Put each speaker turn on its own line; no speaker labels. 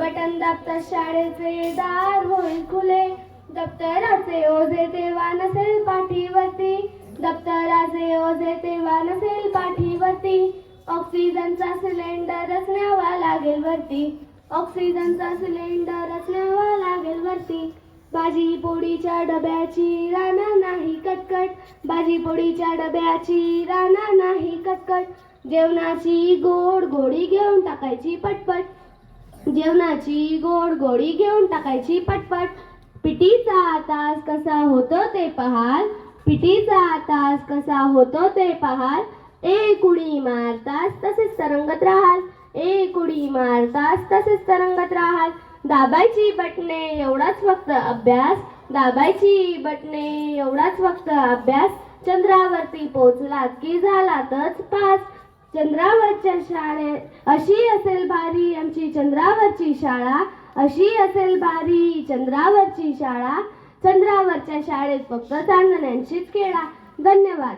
Button दाबता शाळेचे दार होईल खुले, दप्तराचे ओझे तेव्हा नसेल पाठीवरती, दप्तराचे ओझे तेव्हा नसेल पाठीवरती, ऑक्सिजनचा सिलेंडरच न्यावा लागेल वरती, ऑक्सिजनचा सिलेंडरच न्यावा लागेल वरती. भाजी पोळीच्या डब्याची राणा नाही कटकट, भाजी पोळीच्या डब्याची राणा नाही कटकट, जेवणाची गोड गोडी घेऊन टाकायची पटपट, जेवणाची गोड गोडी घेऊन टाकायची पटपट. पिटीचा तास कसा होतो ते पहाल, पिटीचा तास कसा होतो ते पहाल, एक उडी मारतास तसेच तरंगत राहाल, एक उडी मारतास तसेच तरंगत राहाल. दाबायची बटणे एवढाच फक्त अभ्यास, दाबायची बटणे एवढाच फक्त अभ्यास, चंद्रावरती पोचलात की झालातच पास. चंद्रावरच्या शाळेत अशी असेल भारी आमची चंद्रावरची शाळा, अशी असेल भारी चंद्रावरची शाळा, चंद्रावरच्या शाळेत फक्त चांदण्यांचीच खेळा. धन्यवाद.